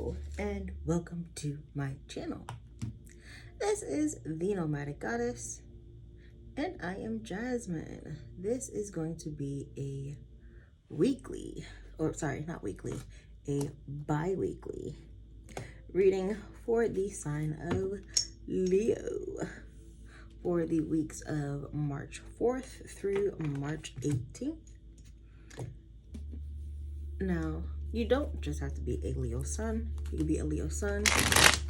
Hello and welcome to my channel. This is the Nomadic Goddess and I am Jasmine. This is going to be a bi-weekly reading for the sign of Leo for the weeks of March 4th through March 18th. Now, you don't just have to be a Leo sun. You can be a Leo sun,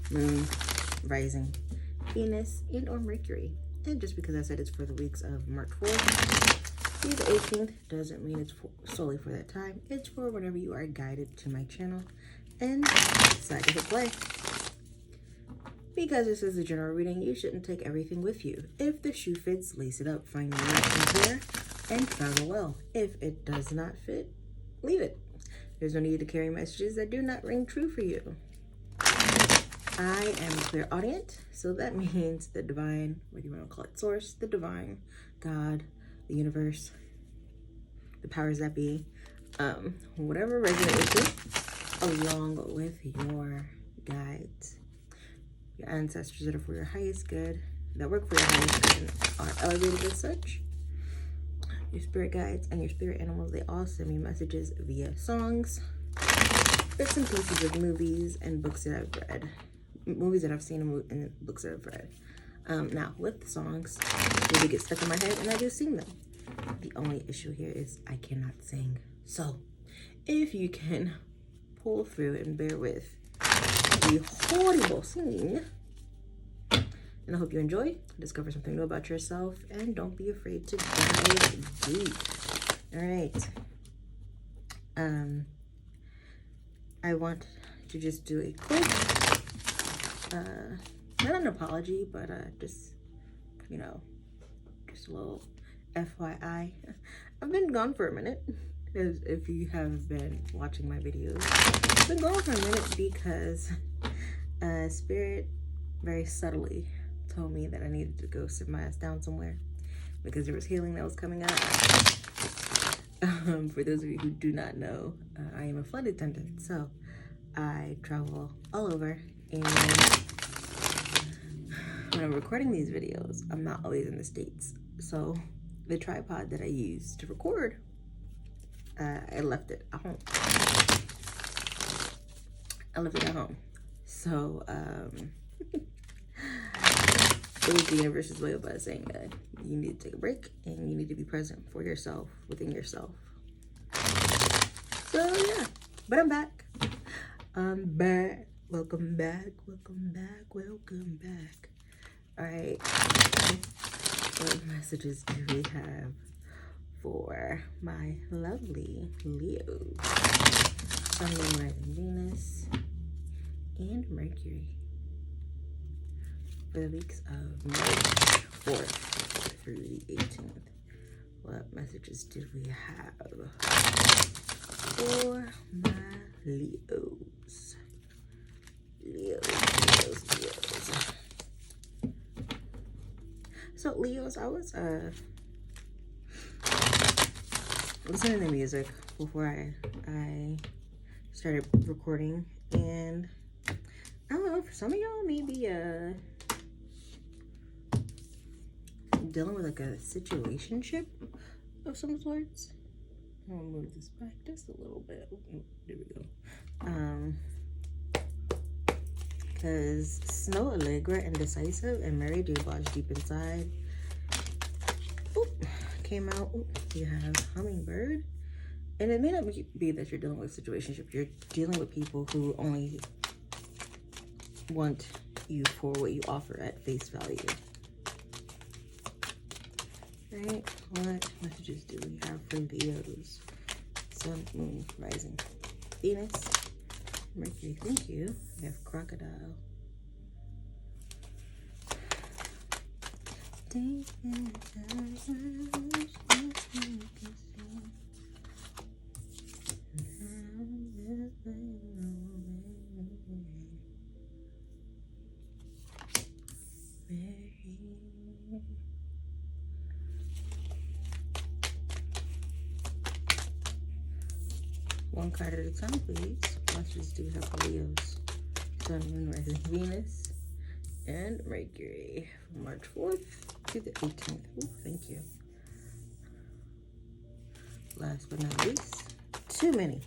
moon, rising, Venus, and or Mercury. And just because I said it's for the weeks of March 4th through the 18th doesn't mean it's solely for that time. It's for whenever you are guided to my channel and decide to hit play. Because this is a general reading, you shouldn't take everything with you. If the shoe fits, lace it up, find your right pair, and travel well. If it does not fit, leave it. There's no need to carry messages that do not ring true for you. I am clairaudient, so that means the divine, whether you want to call it source, the divine, God, the universe, the powers that be, whatever resonates with you, along with your guides, your ancestors that are for your highest good, that work for your highest good and are elevated as such. Your spirit guides and your spirit animals, they all send me messages via songs, bits and pieces of movies and books that I've read. Movies that I've seen and books that I've read. Now, with the songs, they get stuck in my head and I do sing them. The only issue here is I cannot sing. So, if you can pull through and bear with the horrible singing, and I hope you enjoy, discover something new about yourself, and don't be afraid to dive deep. All right. I want to just do a quick, not an apology, but just a little FYI. I've been gone for a minute, as if you have been watching my videos. I've been gone for a minute because Spirit very subtly told me that I needed to go sit my ass down somewhere because there was healing that was coming up. For those of you who do not know, I am a flight attendant, so I travel all over, and when I'm recording these videos, I'm not always in the States. So the tripod that I use to record, I left it at home. So it was the universe's way of us saying that you need to take a break and you need to be present for yourself, within yourself. So yeah, but I'm back. Welcome back. All right, what messages do we have for my lovely Leo? Sun, Moon, Rising, Venus, and Mercury for the weeks of March 4th through the 18th. What messages do we have for my Leos? Leos. So Leos, I was listening to music before I started recording, and I don't know, for some of y'all maybe dealing with like a situationship of some sorts. I'm gonna move this back just a little bit. There we go. Because Snow, Aalegra, Indecisive, and Mary J. Blige, Deep Inside came out. You have Hummingbird. And it may not be that you're dealing with a situationship. You're dealing with people who only want you for what you offer at face value. Right? What messages do we have for Leos? Sun, Moon, Rising, Venus, Mercury. Thank you. We have Crocodile. One card at a time, please. Messages do we have for Leos? Sun, Moon, Rising, Venus, and Mercury from March 4th to the 18th. Ooh, thank you. Last but not least, too many.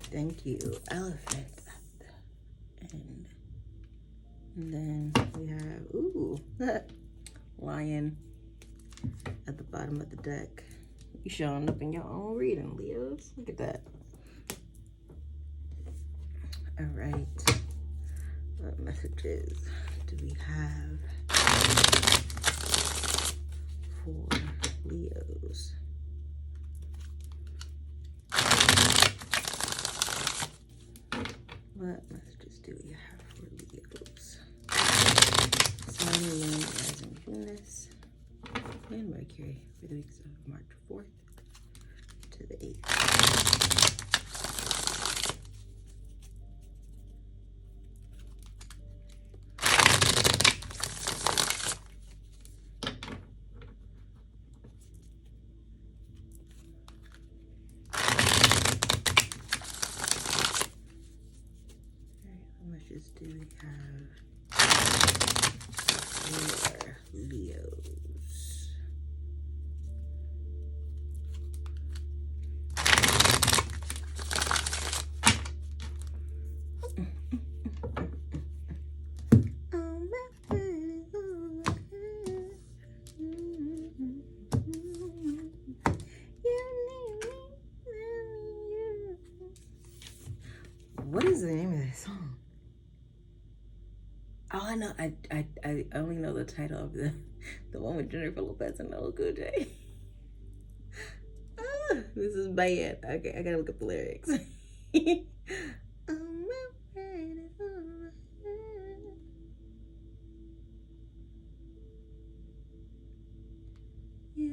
Thank you, elephant at the end. And then we have, ooh, lion at the bottom of the deck. You showing up in your own reading, Leos. Look at that. All right. What messages do we have for Leos? What messages do we have for Leos? Sun, Moon, Rising, Venus, and Mercury for the weeks of March 4th to the 8th. Do we have for Leos? What is the name of that song? Oh, I know. I only know the title of the one with Jennifer Lopez and LL Cool J. This is bad. Okay, I gotta look up the lyrics. You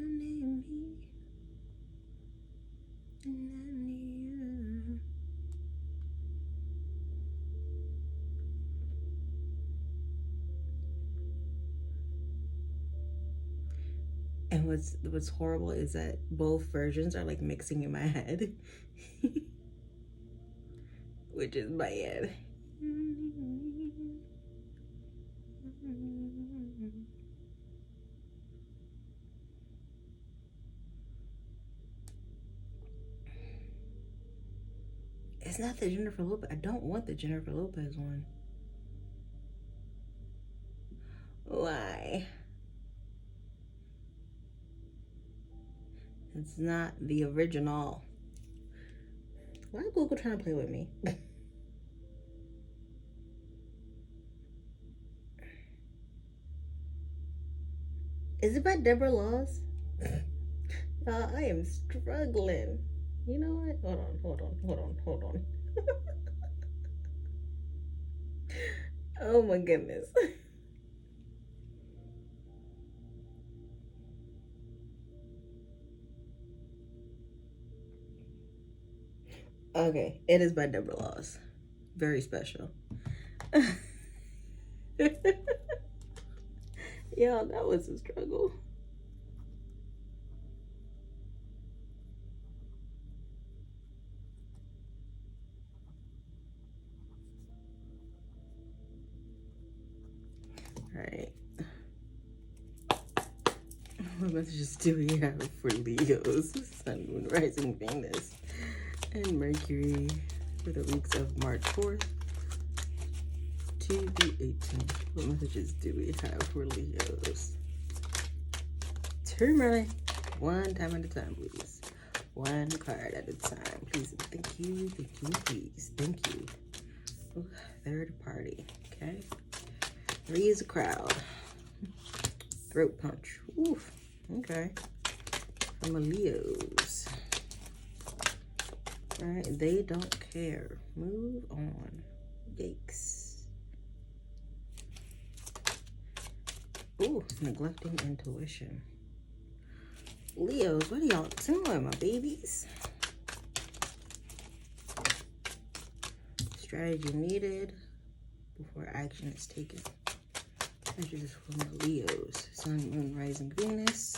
need me, and I need you. And what's horrible is that both versions are like mixing in my head, which is bad. It's not the Jennifer Lopez. I don't want the Jennifer Lopez one. Why? It's not the original. Why is Google trying to play with me? Is it by Debra Laws? I am struggling. You know what? Hold on. Oh my goodness. Okay, it is by Debra Laws. Very special. Yeah, that was a struggle. All right. What messages do we have for Leos? Sun, Moon, Rising, Venus, and Mercury for the weeks of March 4th to the 18th. What messages do we have for Leos? Turmeric. One time at a time, please. One card at a time, please. Thank you, please. Thank you. Ooh, third party. Okay. Raise a crowd. Throat punch. Oof. Okay. From a Leos. All right. They don't care. Move on. Yikes. Ooh, neglecting intuition. Leos, what are y'all doing, my babies? Strategy needed. before action is taken. Messages for my Leos. Sun, Moon, Rising, Venus.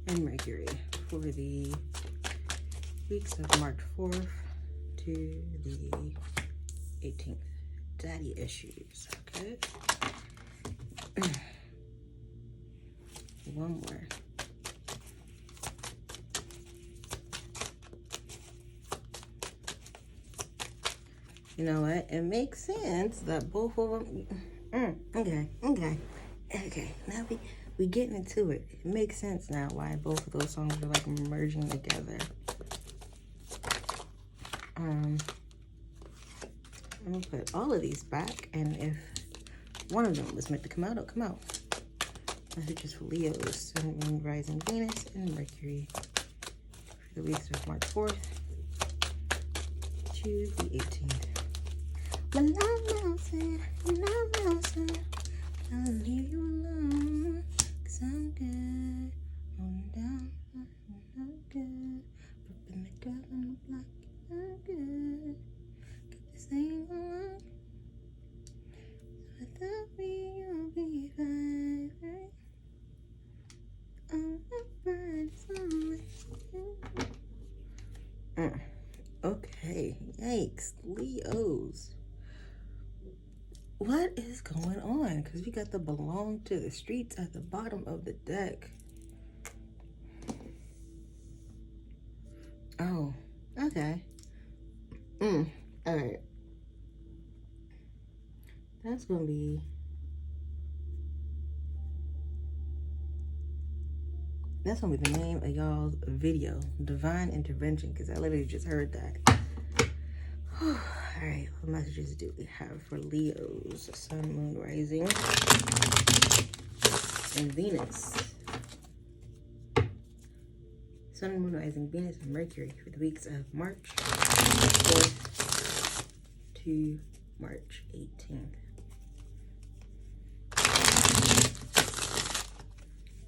And Mercury for the weeks of March 4th to the 18th. Daddy issues, okay? One more. You know what? It makes sense that both of them. Okay. Now we getting into it. It makes sense now why both of those songs are like merging together. I'm gonna put all of these back, and if one of them was meant to come out, it'll come out. Messages for Leos, Sun, Moon, Rising, Venus, and Mercury for the weeks of March 4th to the 18th. My love melted, I'll leave you alone, 'cause I'm good, on down, I'm good, flipping the girl on the block, I'm good, got this thing on, so without me you'll be fine, right? I'm the brightest one. Okay, yikes, Leos. What is going on? Because we got the belong to the streets at the bottom of the deck. Oh, okay. All right. That's going to be... That's going to be the name of y'all's video. Divine Intervention, because I literally just heard that. All right, what messages do we have for Leos? Sun, Moon, Rising, and Venus. Sun, Moon, Rising, Venus, and Mercury for the weeks of March 4th to March 18th.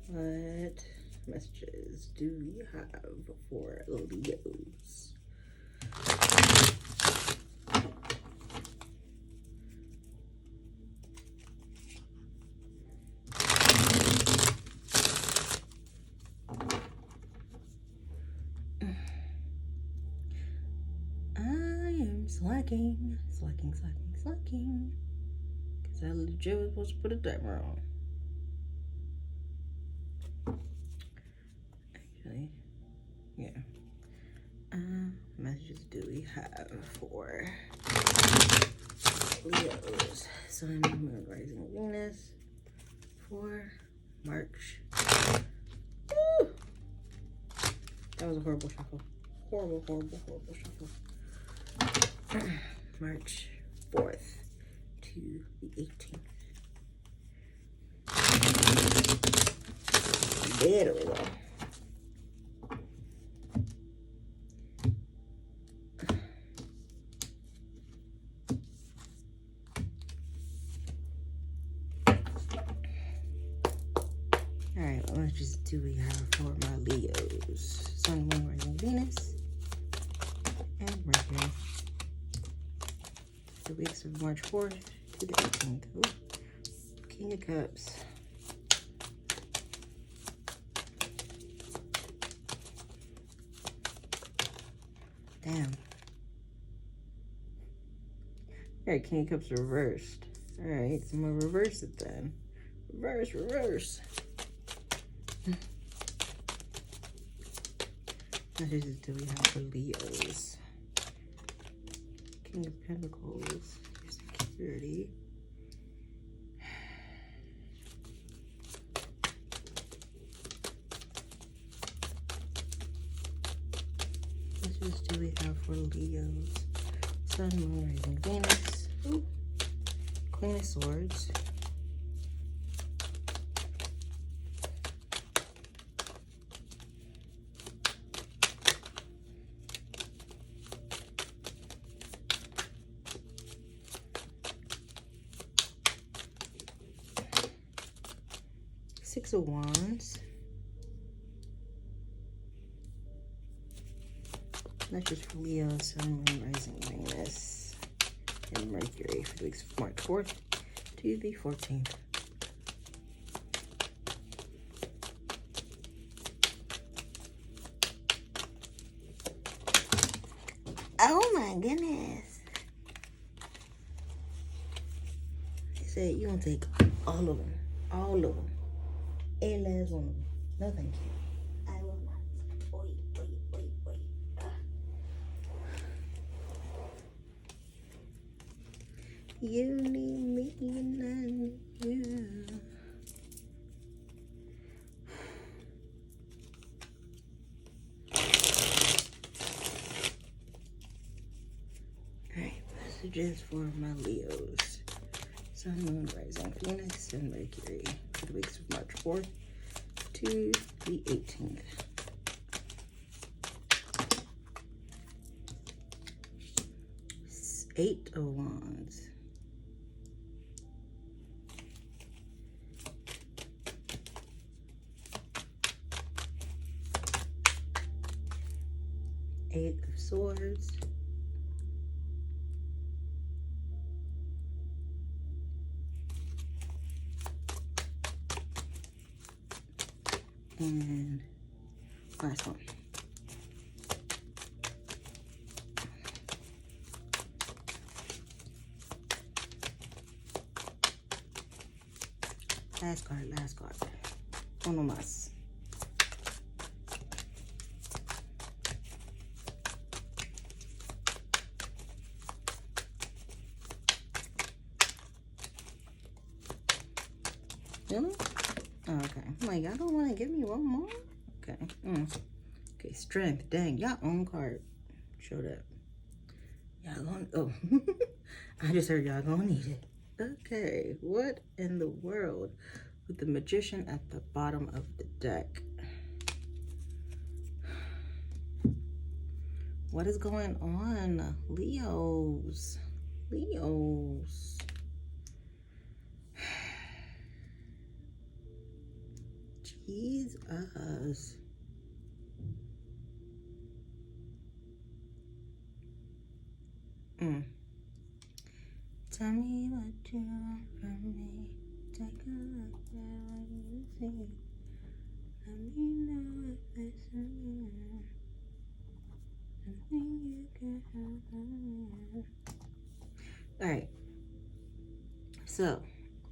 What messages do we have for Leos? Slacking. Because I legit was supposed to put a timer on. Actually, yeah. Messages do we have for Leos? Sun, Moon, Rising, Venus for March. Woo! That was a horrible shuffle. Horrible shuffle. March 4th to the 18th. There we go. Alright, what messages do we have for my Leos? Sun, Moon, Rising, Venus, and Mercury. The weeks of March 4th to the 18th. Ooh, King of Cups. Damn. Alright, King of Cups reversed. Alright, so I'm gonna reverse it then. Reverse. What do we have for Leos? King of Pentacles, your security. What do we have for Leos? Sun, Moon, Rising, Venus. Ooh. Queen of Swords. Six of Wands. That's just for Leo, Sun, Moon, Rising, Venus, and Mercury for the weeks of March 4th to the 14th. Oh my goodness. They said you gonna take all of them. All of them. And last one of them. No thank you. I will not. Wait. You need me and I need you. Alright, messages for my Leos. Sun, Moon, Rising, Venus, and Mercury for the weeks of March 4th to the 18th. Eight of Wands. Eight of Swords. And last one. Last card. Uno más. Really? Oh, okay. I'm like, y'all don't want to give me one more? Okay. Okay, strength. Dang, y'all own card. Showed up. Y'all gonna, oh. I just heard y'all gonna need it. Okay, what in the world with the Magician at the bottom of the deck? What is going on, Leos? Leos. Jesus. Tell me what you want from me. Take a look at what you see. Let me know if there's something you can help me. Alright. So,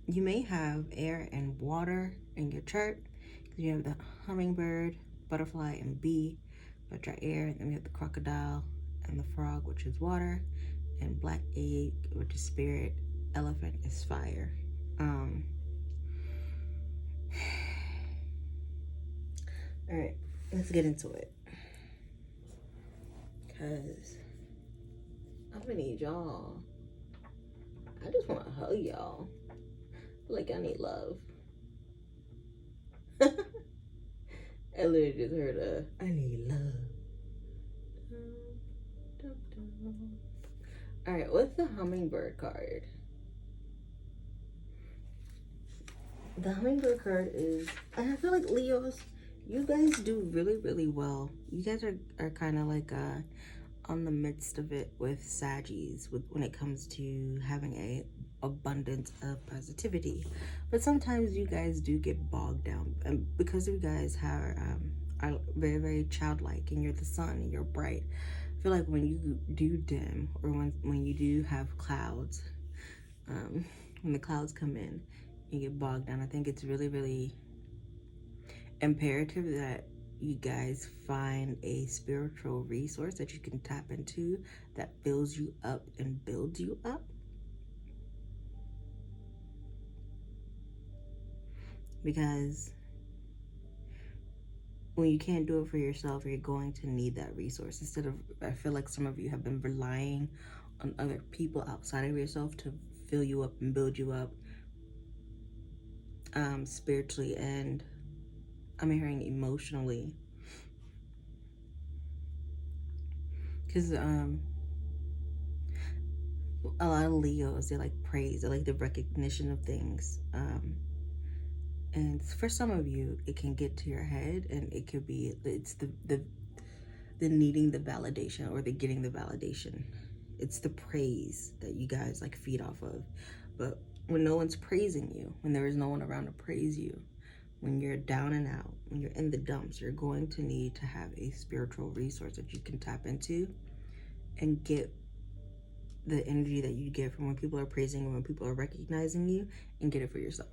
you may have air and water in your chart. You have the hummingbird, butterfly, and bee, which are air. And then we have the crocodile and the frog, which is water. And black egg, which is spirit. Elephant is fire. Alright, let's get into it. Because I'm gonna need y'all. I just want to hug y'all. I feel like I need love. I literally just heard I need love. Alright, what's the hummingbird card? The hummingbird card is, I feel like Leos, you guys do really, really well. You guys are kind of like on the midst of it with Saggies when it comes to having a abundance of positivity. But sometimes you guys do get bogged down, and because you guys are very, very childlike, and you're the sun and you're bright. I feel like when you do dim, or when you do have clouds, when the clouds come in, you get bogged down. I think it's really, really imperative that you guys find a spiritual resource that you can tap into that fills you up and builds you up. Because when you can't do it for yourself, you're going to need that resource. Instead of, I feel like some of you have been relying on other people outside of yourself to fill you up and build you up spiritually, and I'm hearing emotionally. Because a lot of Leos, they like praise, they like the recognition of things. And for some of you, it can get to your head, and it could be, it's the the needing the validation or the getting the validation. It's the praise that you guys like feed off of. But when no one's praising you, when there is no one around to praise you, when you're down and out, when you're in the dumps, you're going to need to have a spiritual resource that you can tap into and get the energy that you get from when people are praising you, when people are recognizing you, and get it for yourself.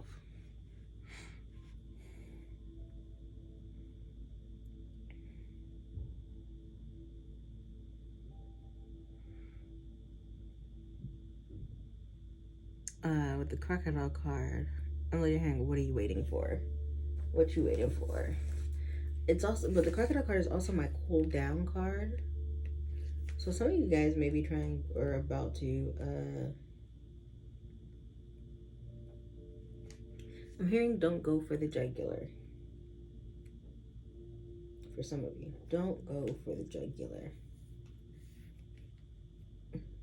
With the crocodile card, on the other hand, what are you waiting for? What you waiting for? It's also, but the crocodile card is also my cool down card. So some of you guys may be trying or about to, I'm hearing don't go for the jugular. For some of you, don't go for the jugular.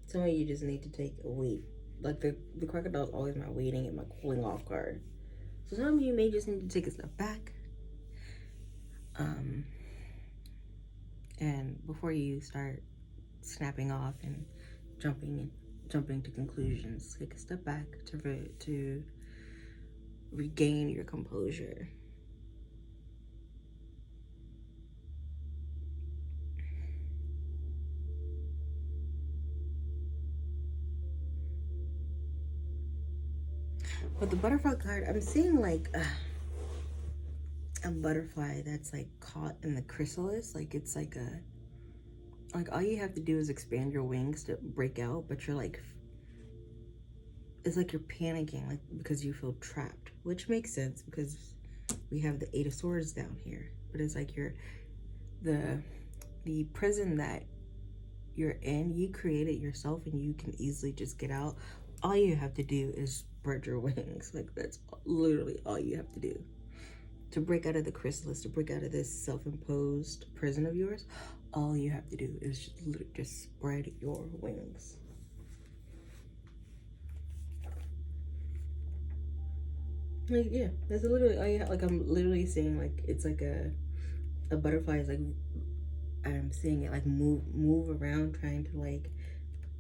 Some of you just need to take a wait. Like the crocodile is always my waiting and my cooling off card. So some of you may just need to take a step back. And before you start snapping off and jumping to conclusions, take a step back to regain your composure. With the butterfly card, I'm seeing like a butterfly that's like caught in the chrysalis. Like it's like all you have to do is expand your wings to break out, but you're like, it's like you're panicking, like because you feel trapped, which makes sense because we have the 8 of Swords down here. But it's like the prison that you're in, you create it yourself and you can easily just get out. All you have to do is spread your wings. Like that's literally all you have to do to break out of the chrysalis, to break out of this self-imposed prison of yours. All you have to do is just spread your wings. Like, yeah, that's literally all you have. Like, I'm literally saying, like, it's like a butterfly is like, I'm seeing it like move around, trying to like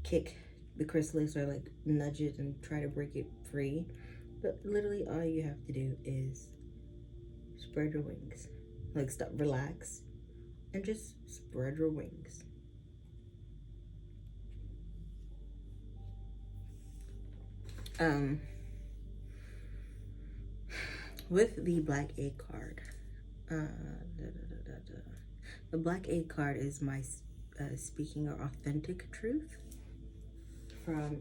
kick the chrysalis or like nudge it and try to break it free. But literally all you have to do is spread your wings. Like, stop, relax, and just spread your wings. With the Black Egg card, the Black Egg card is my speaking your authentic truth from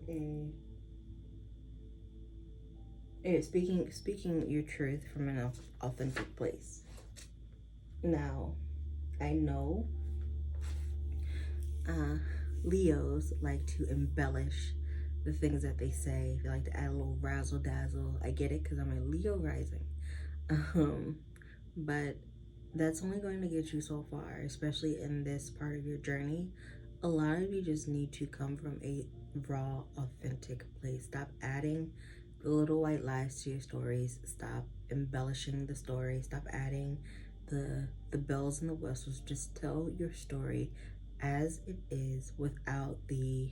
speaking your truth from an authentic place. Now, I know Leos like to embellish the things that they say. They like to add a little razzle dazzle. I get it because I'm a Leo rising. But that's only going to get you so far, especially in this part of your journey. A lot of you just need to come from a raw, authentic place. Stop adding the little white lies to your stories. Stop embellishing the story. Stop adding the bells and the whistles. Just tell your story as it is without the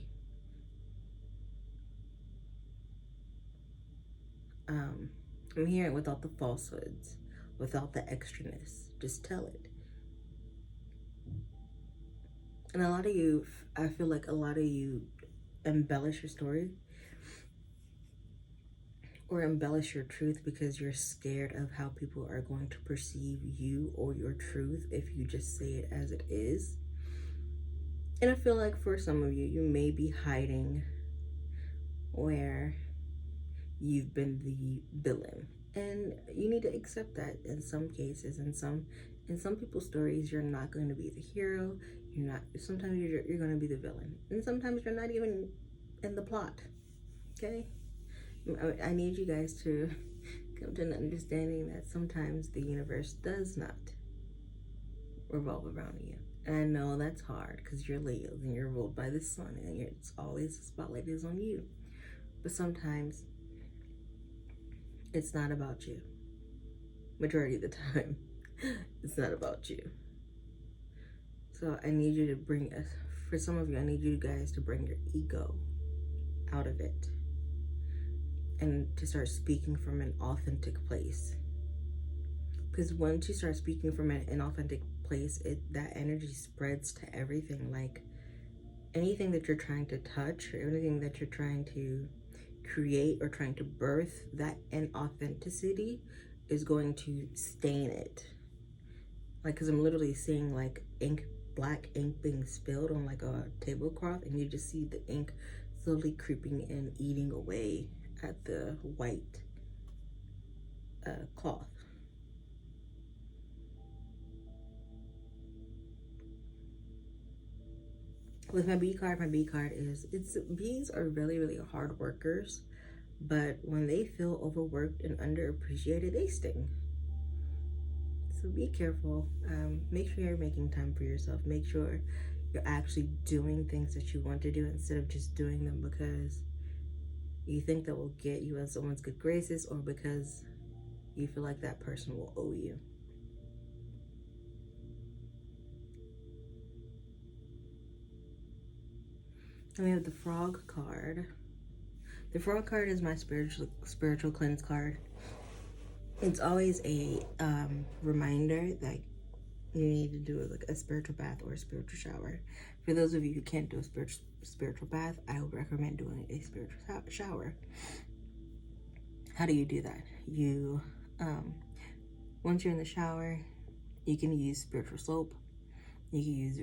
I'm hearing without the falsehoods, without the extraness. Just tell it. And a lot of you, I feel like a lot of you embellish your story or embellish your truth because you're scared of how people are going to perceive you or your truth if you just say it as it is. And I feel like for some of you, you may be hiding where you've been the villain, and you need to accept that. In some cases, in some people's stories, you're not going to be the hero. You're not. Sometimes you're going to be the villain, and sometimes you're not even in the plot. Okay, I need you guys to come to an understanding that sometimes the universe does not revolve around you. And I know that's hard because you're Leos and you're ruled by the sun, and it's always the spotlight is on you. But sometimes it's not about you. Majority of the time, it's not about you. So I need you to bring us, for some of you, I need you guys to bring your ego out of it and to start speaking from an authentic place. Because once you start speaking from an inauthentic place, that energy spreads to everything. Like anything that you're trying to touch or anything that you're trying to create or trying to birth, that inauthenticity is going to stain it. Like, because I'm literally seeing like ink, black ink being spilled on like a tablecloth, and you just see the ink slowly creeping and eating away at the white cloth. With my B card is, bees are really, really hard workers, but when they feel overworked and underappreciated, they sting. So be careful. Make sure you're making time for yourself. Make sure you're actually doing things that you want to do instead of just doing them because you think that will get you in someone's good graces or because you feel like that person will owe you. And we have the Frog card. The Frog card is my spiritual cleanse card. It's always a reminder that you need to do like a spiritual bath or a spiritual shower. For those of you who can't do a spiritual bath, I would recommend doing a spiritual shower. How do you do that? You, once you're in the shower, you can use spiritual soap. You can use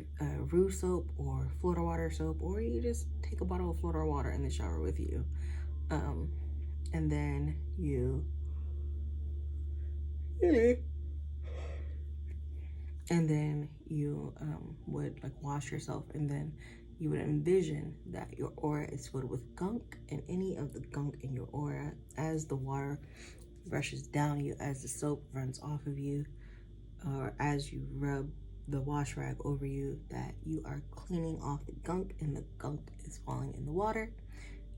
Rue soap or Florida water soap, or you just take a bottle of Florida water in the shower with you. And then you would like wash yourself, and then you would envision that your aura is filled with gunk, and any of the gunk in your aura, as the water rushes down you, as the soap runs off of you, or as you rub the wash rag over you, that you are cleaning off the gunk, and the gunk is falling in the water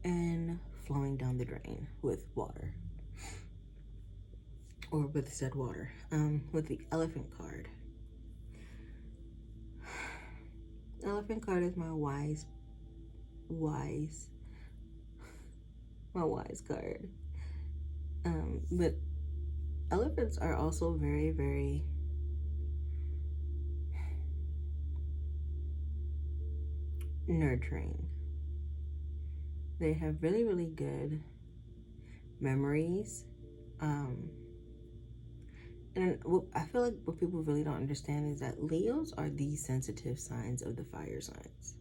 and flowing down the drain with water, or with said water. With the Elephant card. Elephant card is my wise card. But elephants are also very, very nurturing. They have really, really good memories. And I feel like what people really don't understand is that Leos are the sensitive signs of the fire signs.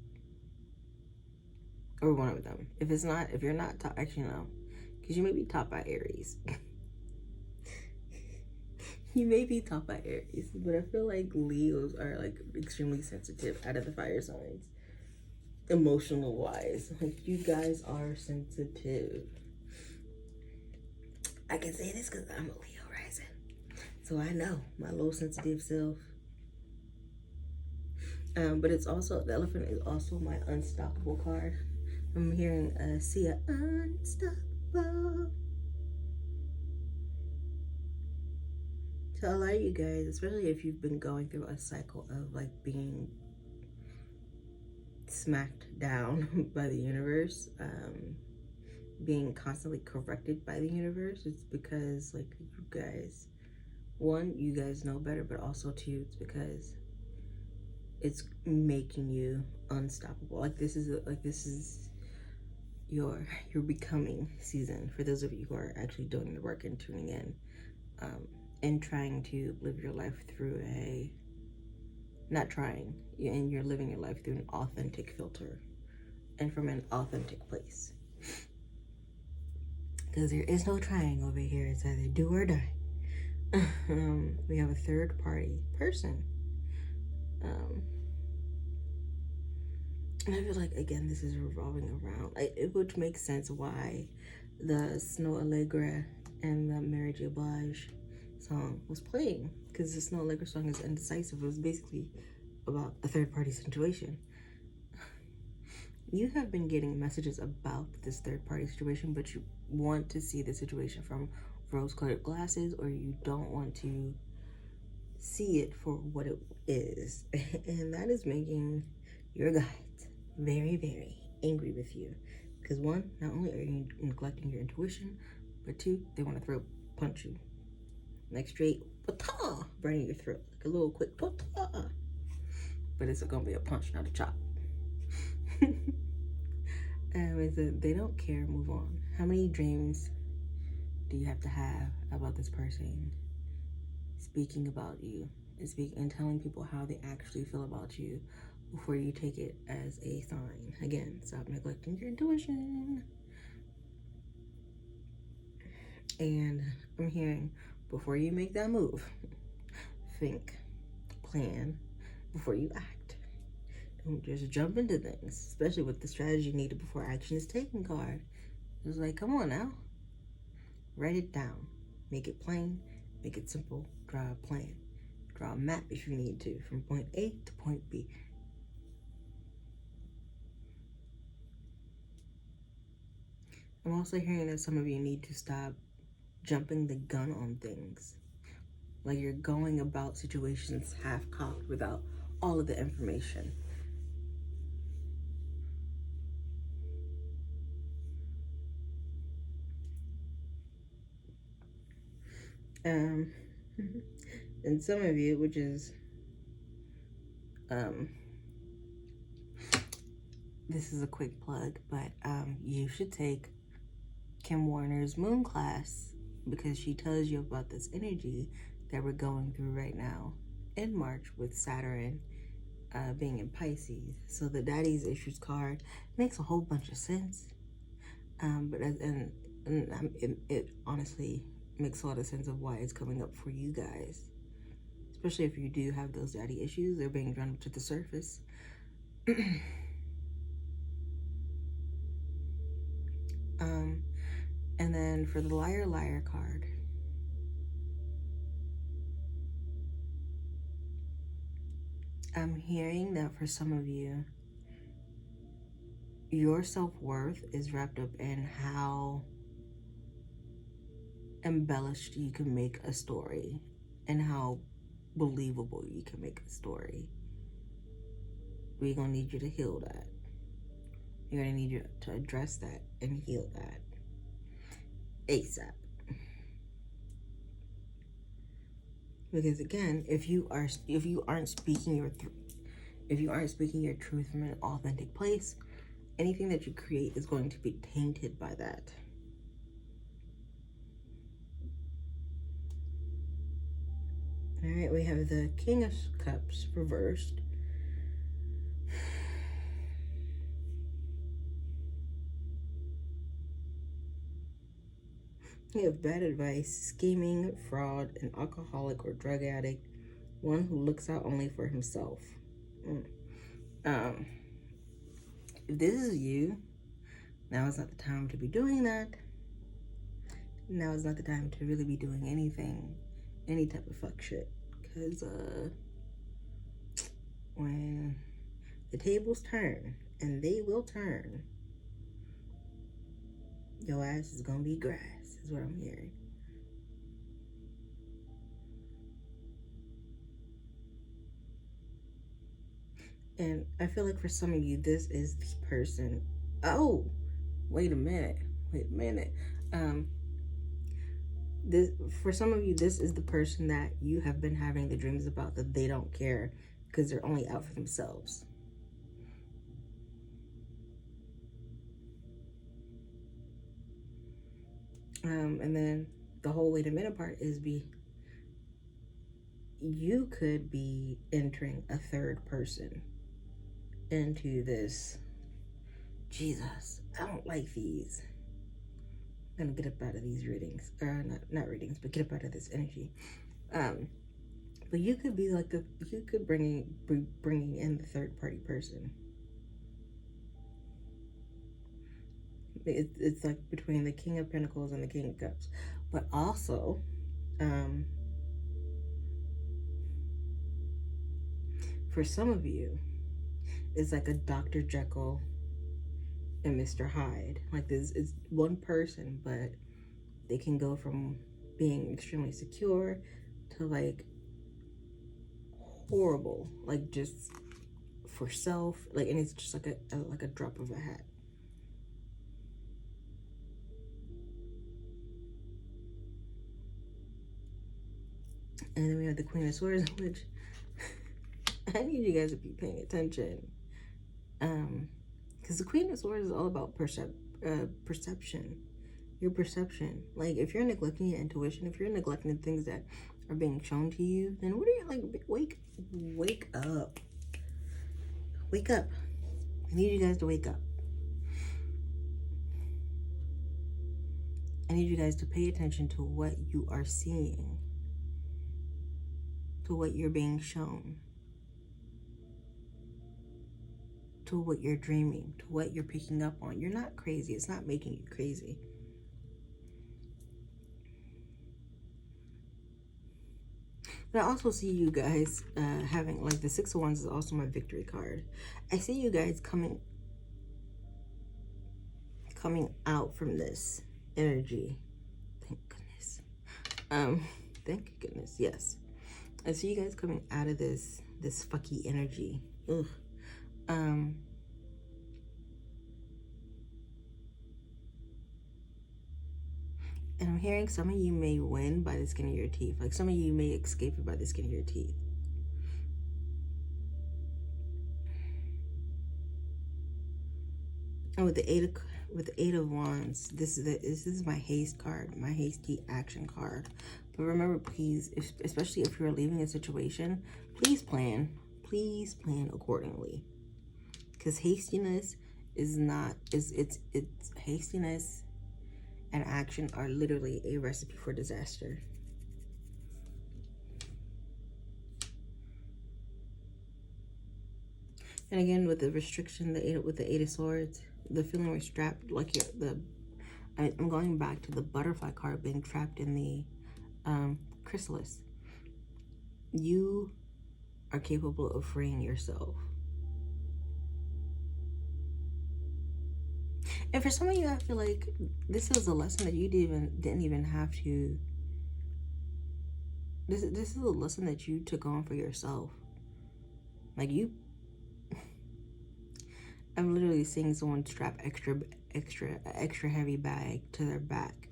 Or one of them. If you're not top, actually no, because you may be topped by Aries. You may be topped by Aries, but I feel like Leos are like extremely sensitive out of the fire signs. Emotional wise, like you guys are sensitive. I can say this because I'm a Leo rising, so I know my low sensitive self. But it's also, the Elephant is also my unstoppable card. I'm hearing Sia unstoppable. So a lot of you guys, especially if you've been going through a cycle of like being smacked down by the universe, being constantly corrected by the universe, it's because like you guys, one, you guys know better, but also two, it's because it's making you unstoppable. Like this is your becoming season for those of you who are actually doing the work and tuning in, and trying to live your life through and you're living your life through an authentic filter and from an authentic place. Because there is no trying over here. It's either do or die. We have a third party person. And I feel like, again, this is revolving around, it would make sense why the Snow Aalegra and the Mary J. Blige song was playing. Because the Snow Aalegra song is Indecisive. It was basically about a third party situation. You have been getting messages about this third party situation, but you want to see the situation from rose-colored glasses, or you don't want to see it for what it is. And that is making your guides very, very angry with you. Because one, not only are you neglecting your intuition, but two, they want to throat punch you. Like straight, pata, right in your throat. Like a little quick pata. But it's going to be a punch, not a chop. They don't care, move on. How many dreams do you have to have about this person speaking about you and telling people how they actually feel about you before you take it as a sign? Again, stop neglecting your intuition. And I'm hearing, before you make that move, think, plan before you act. Don't just jump into things, especially with the strategy needed before action is taken card. It's like, come on now. Write it down. Make it plain. Make it simple. Draw a plan. Draw a map if you need to, from point A to point B. I'm also hearing that some of you need to stop jumping the gun on things. Like you're going about situations half-cocked without all of the information. And some of you, which is, this is a quick plug, but you should take Kim Warner's Moon class, because she tells you about this energy that we're going through right now in March with Saturn being in Pisces. So the Daddy's Issues card makes a whole bunch of sense, but it honestly makes a lot of sense of why it's coming up for you guys, especially if you do have those daddy issues. They're being drawn up to the surface. And then for the Liar card, I'm hearing that for some of you, your self-worth is wrapped up in how embellished you can make a story and how believable you can make a story. We're gonna need you to heal that. You're gonna need you to address that and heal that ASAP. Because again, if you aren't speaking your truth from an authentic place, anything that you create is going to be tainted by that. All right, we have the King of Cups reversed. You have bad advice, scheming, fraud, an alcoholic or drug addict, one who looks out only for himself. If this is you, now is not the time to be doing that. Now is not the time to really be doing anything, any type of fuck shit. Because when the tables turn, and they will turn, your ass is gonna be grass, is what I'm hearing. And I feel like for some of you, this is the person. Oh, wait a minute. This, for some of you, this is the person that you have been having the dreams about, that they don't care because they're only out for themselves. And then the whole wait a minute part is you could be entering a third person into this. Jesus, I don't like these. I'm gonna get up out of these readings, or not readings, but get up out of this energy. But you could be like you could be bringing in the third party person. It's like between the King of Pentacles and the King of Cups. But also, for some of you, it's like a Dr. Jekyll and Mr. Hyde. Like this is one person, but they can go from being extremely secure to like horrible, like just for self, like, and it's just like a drop of a hat. And then we have the Queen of Swords, which I need you guys to be paying attention. Because the Queen of Swords is all about perception. Your perception. Like, if you're neglecting your intuition, if you're neglecting the things that are being shown to you, then what are you, like, wake up. Wake up. I need you guys to wake up. I need you guys to pay attention to what you are seeing, to what you're being shown, to what you're dreaming, to what you're picking up on. You're not crazy. It's not making you crazy. But I also see you guys having, like, the Six of Wands is also my victory card. I see you guys coming out from this energy. Thank goodness. Thank goodness. Yes. I see you guys coming out of this fucky energy. Ugh. And I'm hearing some of you may win by the skin of your teeth. Like, some of you may escape it by the skin of your teeth. And with the Eight of Wands, this is my haste card, my hasty action card. But remember, please, especially if you're leaving a situation, please plan accordingly. Because hastiness is not, it's hastiness and action are literally a recipe for disaster. And again, with the restriction, with the Eight of Swords, the feeling we're strapped, like I'm going back to the butterfly card being trapped in the chrysalis. You are capable of freeing yourself. And for some of you, I feel like this is a lesson that you didn't even have to. This is a lesson that you took on for yourself. Like, I'm literally seeing someone strap extra heavy bag to their back.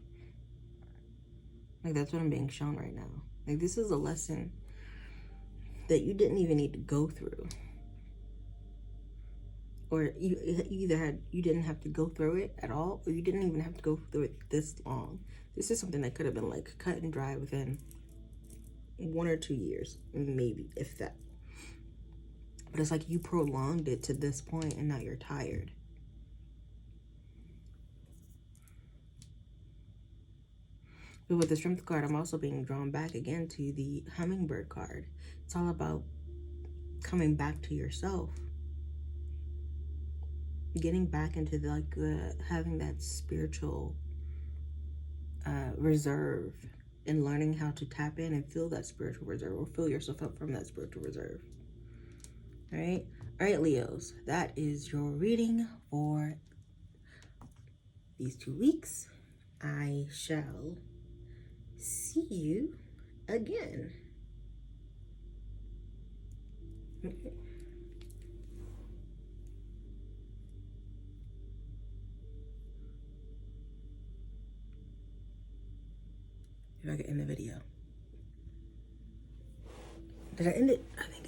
Like, that's what I'm being shown right now. Like, this is a lesson that you didn't even need to go through. Or you didn't have to go through it at all, or you didn't even have to go through it this long. This is something that could have been, like, cut and dry within 1 or 2 years, maybe, if that. But it's like you prolonged it to this point, and now you're tired. But with the Strength card, I'm also being drawn back again to the Hummingbird card. It's all about coming back to yourself. Getting back into having that spiritual reserve, and learning how to tap in and feel that spiritual reserve, or fill yourself up from that spiritual reserve. All right, Leos, that is your reading for these 2 weeks. I shall see you again. Okay. If I could end the video. Did I end it? I think